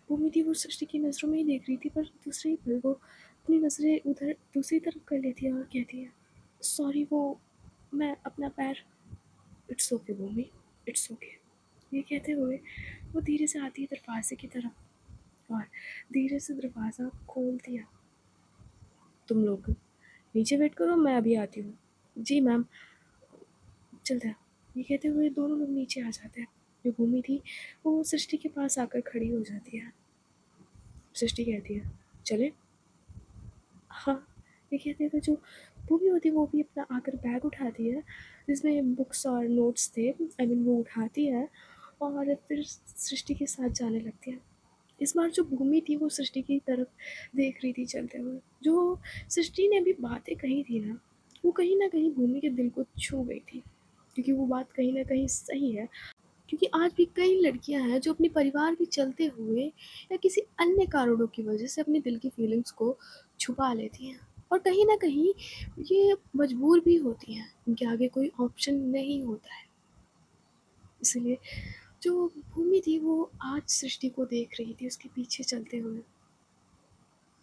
A: भूमि थी वो सृष्टि की नज़रों में ही देख रही थी, पर दूसरे पल वो अपनी नज़रें उधर दूसरी तरफ कर लेती है और कहती है, सॉरी वो मैं अपना पैर, it's okay Bhumi, it's okay. ये कहते हुए वो धीरे से आती है दरवाज़े की तरफ और धीरे से दरवाज़ा खोल दिया। तुम लोग नीचे वेट करो, मैं अभी आती हूँ। जी मैम, चलते हैं। ये कहते हुए दोनों लोग नीचे आ जाते हैं। जो भूमि थी वो सृष्टि के पास आकर खड़ी हो जाती है। सृष्टि कहती है, चले? हाँ। ये कहते हुए जो भूमि होती है वो भी अपना आकर बैग उठाती है जिसमें बुक्स और नोट्स थे, आई मीन वो उठाती है और फिर सृष्टि के साथ जाने लगती है। इस बार जो भूमि थी वो सृष्टि की तरफ देख रही थी चलते हुए। जो सृष्टि ने अभी बातें कही थी ना, वो कहीं न कहीं भूमि के दिल को छू गई थी, क्योंकि वो बात कहीं न कहीं सही है। क्योंकि आज भी कई लड़कियां हैं जो अपने परिवार के चलते हुए या किसी अन्य कारणों की वजह से अपने दिल की फीलिंग्स को छुपा लेती हैं, और कहीं ना कहीं ये मजबूर भी होती हैं, उनके आगे कोई ऑप्शन नहीं होता है। इसलिए जो भूमि थी वो आज सृष्टि को देख रही थी उसके पीछे चलते हुए।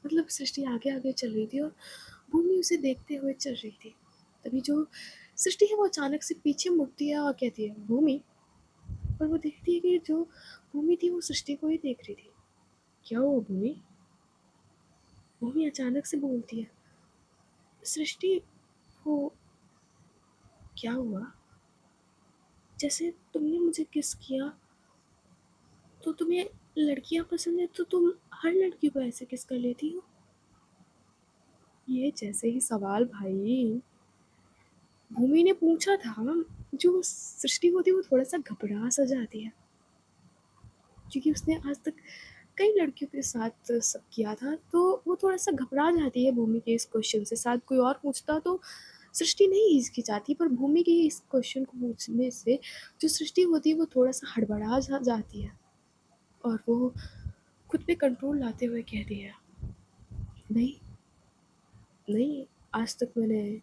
A: मतलब सृष्टि आगे आगे चल रही थी और भूमि उसे देखते हुए चल रही थी। तभी जो सृष्टि है वो अचानक से पीछे मुड़ती है और कहती है भूमि। और वो देखती है कि जो भूमि थी वो सृष्टि को ही देख रही थी। क्या हुआ भूमि? भूमि अचानक से बोलती है, सृष्टि, वो क्या हुआ? जैसे तुमने मुझे किस किया तो तुम्हें लड़कियां पसंद है, तो तुम हर लड़की को ऐसे किस कर लेती हो? ये जैसे ही सवाल भाई भूमि ने पूछा था, जो सृष्टि होती है वो थोड़ा सा घबरा सा जाती है, क्योंकि उसने आज तक कई लड़कियों के साथ सब किया था, तो वो थोड़ा सा घबरा जाती है भूमि के इस क्वेश्चन से। शायद कोई और पूछता तो सृष्टि नहीं हिचकिचाती, पर भूमि के इस क्वेश्चन को पूछने से जो सृष्टि होती है वो थोड़ा सा हड़बड़ा जाती है, और वो खुद पे कंट्रोल लाते हुए कहती है, नहीं नहीं, आज तक मैंने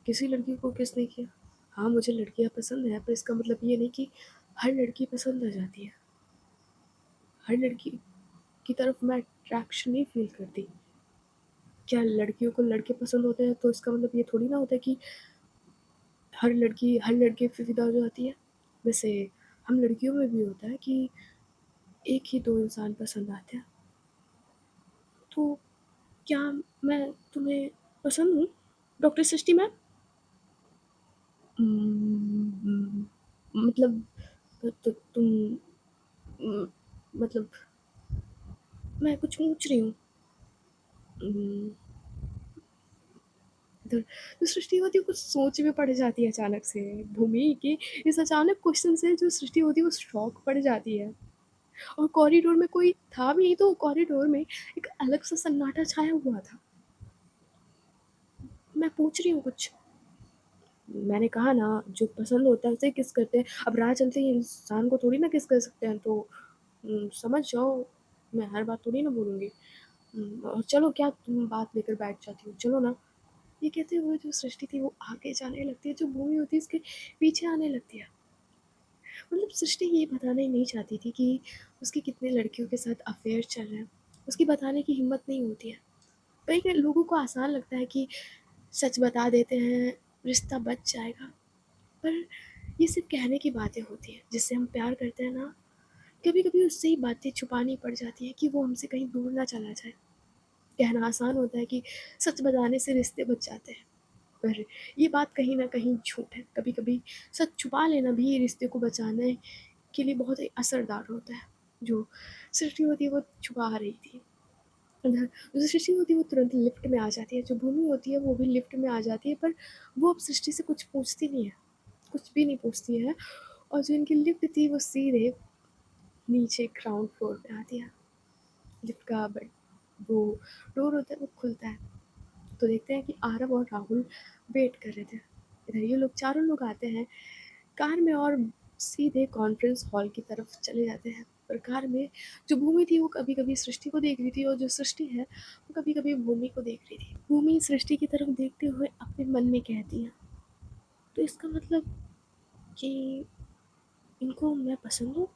A: किसी लड़की को किस नहीं किया। हाँ, मुझे लड़कियां पसंद है, पर इसका मतलब ये नहीं कि हर लड़की पसंद आ जाती है। हर लड़की की तरफ मैं अट्रैक्शन नहीं फील करती। क्या लड़कियों को लड़के पसंद होते हैं तो इसका मतलब ये थोड़ी ना होता है कि हर लड़की हर लड़के पे फिदा हो जाती है। वैसे हम लड़कियों में भी होता है कि एक ही दो इंसान पसंद आते हैं। तो क्या मैं तुम्हें पसंद हूँ, डॉक्टर सृष्टि मैम? मतलब तो तुम उम, मतलब मैं कुछ पूछ रही हूँ। उम, इधर तो सृष्टि होती है कुछ सोच में पड़ जाती है अचानक से। भूमि के इस अचानक क्वेश्चन से जो सृष्टि होती है वो शॉक पड़ जाती है। और कॉरिडोर में कोई था भी नहीं, तो कॉरिडोर में एक अलग सा सन्नाटा छाया हुआ था। मैं पूछ रही हूँ कुछ। मैंने कहा ना, जो पसंद होता है उसे किस करते हैं। अब राह चलते ही इंसान को थोड़ी ना किस कर सकते हैं, तो समझ जाओ, मैं हर बात थोड़ी ना बोलूँगी। और चलो, क्या तुम बात लेकर बैठ जाती हो, चलो ना। ये कहते हुए जो सृष्टि थी वो आगे जाने लगती है, जो भूमि होती है उसके पीछे आने लगती है। मतलब सृष्टि ये बताना ही नहीं चाहती थी कि उसके कितने लड़कियों के साथ अफेयर चल रहे हैं। उसकी बताने की हिम्मत नहीं होती है। कई कई लोगों को आसान लगता है कि सच बता देते हैं, रिश्ता बच जाएगा। पर ये सिर्फ कहने की बातें होती हैं। जिससे हम प्यार करते हैं ना, कभी कभी उससे ही बातें छुपानी पड़ जाती है कि वो हमसे कहीं दूर ना चला जाए। कहना आसान होता है कि सच बताने से रिश्ते बच जाते हैं, पर ये बात कहीं न कहीं झूठ है। कभी-कभी सच छुपा लेना भी रिश्ते को बचाने के लिए बहुत ही असरदार होता है। जो सृष्टि होती है वो छुपा रही थी। उधर जो सृष्टि होती है वो तुरंत लिफ्ट में आ जाती है, जो भूमि होती है वो भी लिफ्ट में आ जाती है, पर वो अब सृष्टि से कुछ पूछती नहीं है, कुछ भी नहीं पूछती है। और जो इनकी लिफ्ट थी वो सीधे नीचे ग्राउंड फ्लोर पे आती है। लिफ्ट का बट वो डोर होता है वो खुलता है, तो देखते हैं कि आरव और राहुल वेट कर रहे थे। इधर ये लोग चारों लोग आते हैं कार में और सीधे कॉन्फ्रेंस हॉल की तरफ चले जाते हैं। पर कार में जो भूमि थी वो कभी कभी सृष्टि को देख रही थी, और जो सृष्टि है वो कभी कभी भूमि को देख रही थी। भूमि सृष्टि की तरफ देखते हुए अपने मन में कहती है, तो इसका मतलब कि इनको मैं पसंद हूँ।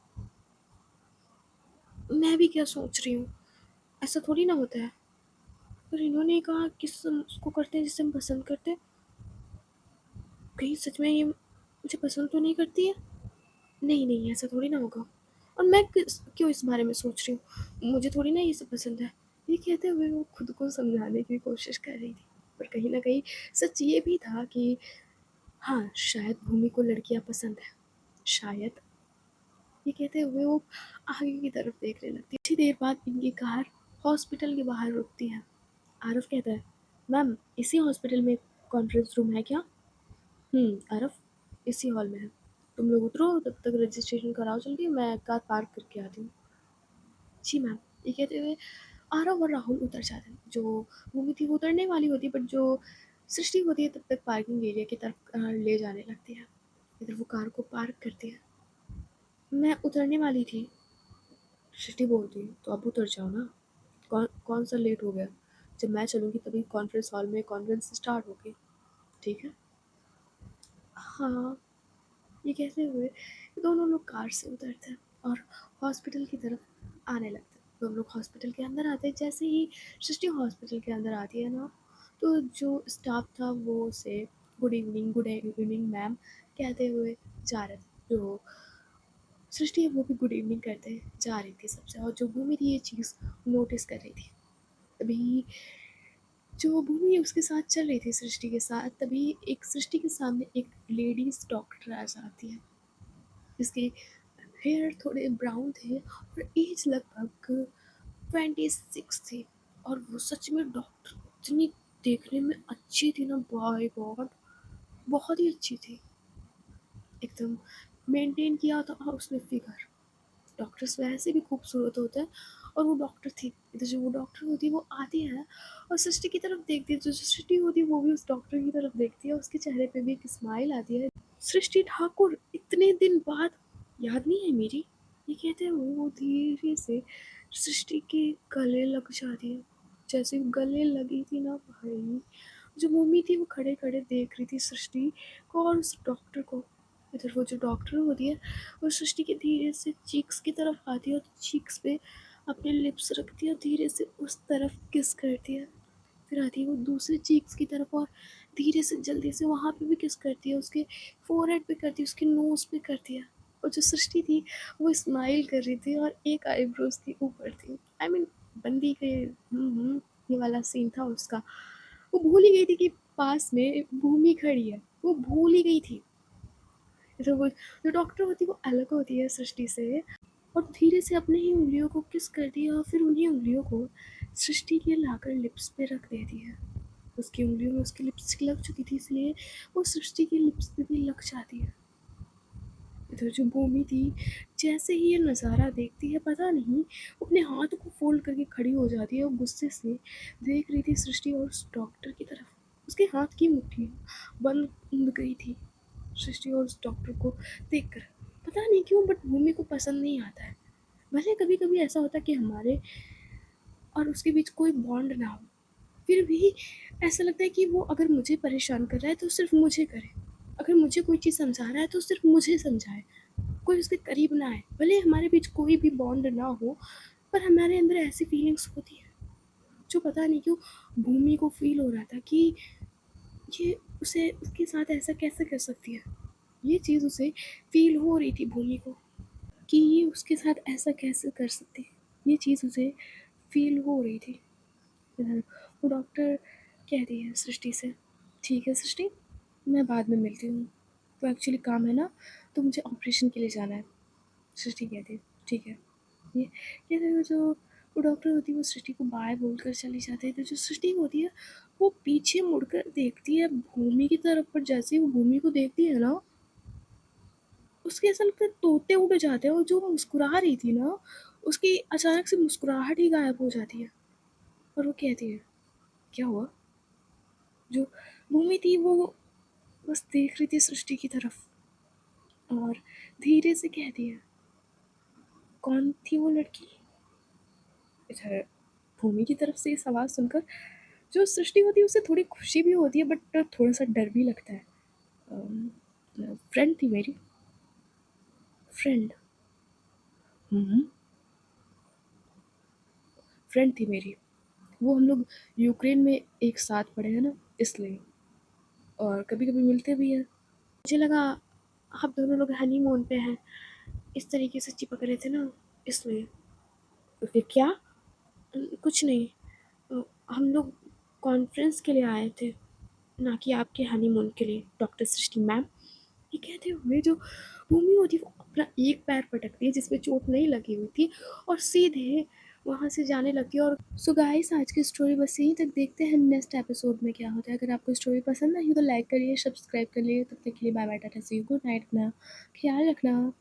A: मैं भी क्या सोच रही हूँ, ऐसा थोड़ी ना होता है। पर इन्होंने कहा किस हम उसको करते हैं जिससे हम पसंद करते हैं। कहीं सच में ये मुझे पसंद तो नहीं करती है? नहीं नहीं, ऐसा थोड़ी ना होगा। और मैं क्यों इस बारे में सोच रही हूँ, मुझे थोड़ी ना ये सब पसंद है। ये कहते हुए वो खुद को समझाने की कोशिश कर रही थी, पर कहीं ना कहीं सच ये भी था कि हाँ, शायद भूमि को लड़कियाँ पसंद है, शायद। ये कहते हुए वो आगे की तरफ देखने लगती। कुछ ही देर बाद इनकी कार हॉस्पिटल के बाहर रुकती है। आरव कहता है, मैम इसी हॉस्पिटल में कॉन्फ्रेंस रूम है क्या? आरव, इसी हॉल में है। तुम लोग उतरो, तब तक रजिस्ट्रेशन कराओ जल्दी, मैं कार पार्क करके आती हूँ। जी मैम। ये कहते हुए आरव और राहुल उतर जाते हैं। जो भूमि थी वो उतरने वाली होती है, बट जो सृष्टि होती है तब तक पार्किंग एरिया की तरफ ले जाने लगती है। इधर वो कार को पार्क करती है। मैं उतरने वाली थी, सृष्टि बोलती है, तो अब उतर जाओ ना। कौन कौन सा लेट हो गया? जब मैं चलूँगी तभी कॉन्फ्रेंस हॉल में कॉन्फ्रेंस स्टार्ट होगी, ठीक है? हाँ। ये कहते हुए दोनों लोग कार से उतरते हैं और हॉस्पिटल की तरफ आने लगते हैं। दोनों लोग हॉस्पिटल के अंदर आते हैं। जैसे ही सृष्टि हॉस्पिटल के अंदर आती है ना, तो जो स्टाफ था वो उसे गुड इवनिंग मैम कहते हुए जा रहे थे। जो सृष्टि है वो भी गुड इवनिंग करते जा रही थी सबसे, और जो भूमि थी ये चीज़ नोटिस कर रही थी। तभी जो भूमि उसके साथ चल रही थी सृष्टि के साथ, तभी एक सृष्टि के सामने एक लेडीज डॉक्टर आ जाती है। इसके हेयर थोड़े ब्राउन थे और एज लगभग 26 थी। और वो सच में डॉक्टर इतनी देखने में अच्छी थी ना, बाय गॉड, बहुत ही अच्छी थी। एकदम मेंटेन किया था उसने फिगर। डॉक्टर्स वैसे भी खूबसूरत होते हैं, और वो डॉक्टर थी। इधर जो वो डॉक्टर होती है वो आती है और सृष्टि की तरफ देखती है। जो सृष्टि होती है वो भी उस डॉक्टर की तरफ देखती है, उसके चेहरे पे भी एक स्माइल आती है। सृष्टि ठाकुर, इतने दिन बाद याद नहीं है मेरी? ये कहते हुए वो धीरे से सृष्टि के गले लग जाती है। जैसे गले लगी थी ना भाई, जो मम्मी थी वो खड़े खड़े देख रही थी सृष्टि को और उस डॉक्टर को। इधर वो जो डॉक्टर होती है वो सृष्टि के धीरे से चीक्स की तरफ आती है और चीक्स पे अपने लिप्स रखती है और धीरे से उस तरफ किस करती है। फिर आती है वो दूसरे चीक्स की तरफ और धीरे से जल्दी से वहाँ पे भी किस करती है, उसके फोरहेड पे करती है, उसके नोज पे करती है। और जो सृष्टि थी वो स्माइल कर रही थी और एक आईब्रो उसके ऊपर थी। आई मीन बंदी के ये वाला सीन था उसका। वो भूल ही गई थी कि पास में भूमि खड़ी है, वो भूल ही गई थी। तो वो जो डॉक्टर होती है वो अलग होती है सृष्टि से, और धीरे से अपने ही उंगलियों को किस करती है और फिर उन्हीं उंगलियों को सृष्टि के लाकर लिप्स पे रख देती है। उसकी उंगलियों में उसकी लिपस्टिक लग चुकी थी, इसलिए वो सृष्टि की लिप्स पे भी लग जाती है। इधर जो भूमि थी जैसे ही ये नज़ारा देखती है, पता नहीं अपने हाथ को फोल्ड करके खड़ी हो जाती है और गुस्से से देख रही थी सृष्टि और उस डॉक्टर की तरफ। उसके हाथ की मुट्ठी बंद गई थी सृष्टि और उस डॉक्टर को देखकर। पता नहीं क्यों, बट भूमि को पसंद नहीं आता है। भले कभी कभी ऐसा होता है कि हमारे और उसके बीच कोई बॉन्ड ना हो, फिर भी ऐसा लगता है कि वो अगर मुझे परेशान कर रहा है तो सिर्फ मुझे करे, अगर मुझे कोई चीज़ समझा रहा है तो सिर्फ मुझे समझाए, कोई उसके करीब ना आए। भले हमारे बीच कोई भी बॉन्ड ना हो, पर हमारे अंदर ऐसी फीलिंग्स होती है जो पता नहीं क्यों भूमि को फील हो रहा था कि ये उसे उसके साथ ऐसा कैसे कर सकती है। ये चीज़ उसे फील हो रही थी भूमि को, कि ये उसके साथ ऐसा कैसे कर सकती है। ये चीज़ उसे फील हो रही थी। इधर वो डॉक्टर कहती है सृष्टि से, ठीक है सृष्टि, मैं बाद में मिलती हूँ, तो एक्चुअली काम है ना, तो मुझे ऑपरेशन के लिए जाना है। सृष्टि कहती है ठीक है। ये कहते हुए जो वो डॉक्टर होती है वो सृष्टि को बाय बोलकर चली जाती है। तो जो सृष्टि होती है वो पीछे मुड़कर देखती है भूमि की तरफ, पर जैसे ही वो भूमि को देखती है ना, उसके ऐसा लगता है तोते उड़ जाते हैं, और जो मुस्कुरा रही थी ना उसकी अचानक से मुस्कुराहट ही गायब हो जाती है। और वो कहती है क्या हुआ? जो भूमि थी वो बस देख रही थी सृष्टि की तरफ और धीरे से कहती है कौन थी वो लड़की? इधर भूमि की तरफ से ये सवाल सुनकर जो सृष्टि होती है उसे थोड़ी खुशी भी होती है, बट थोड़ा सा डर भी लगता है। फ्रेंड थी मेरी, फ्रेंड। हम्म, फ्रेंड थी मेरी। वो हम लोग यूक्रेन में एक साथ पढ़े हैं ना, इसलिए, और कभी कभी मिलते भी हैं। मुझे लगा आप दोनों लोग हनीमून पे हैं, इस तरीके से चिपक रहे थे ना, इसलिए। तो फिर क्या? कुछ नहीं। हम लोग कॉन्फ्रेंस के लिए आए थे, ना कि आपके हनीमून के लिए, डॉक्टर सृष्टि मैम। ये कहते हुए जो भूमि होती है वो अपना एक पैर पटकती है जिसमें चोट नहीं लगी हुई थी, और सीधे वहाँ से जाने लगी। और सो गाइस, आज की स्टोरी बस यहीं तक, देखते हैं नेक्स्ट एपिसोड में क्या होता है। अगर आपको स्टोरी पसंद आई हो तो लाइक करिए, सब्सक्राइब करिए। तब तक के लिए bye bye, tata, see you, good night, अपना ख्याल रखना।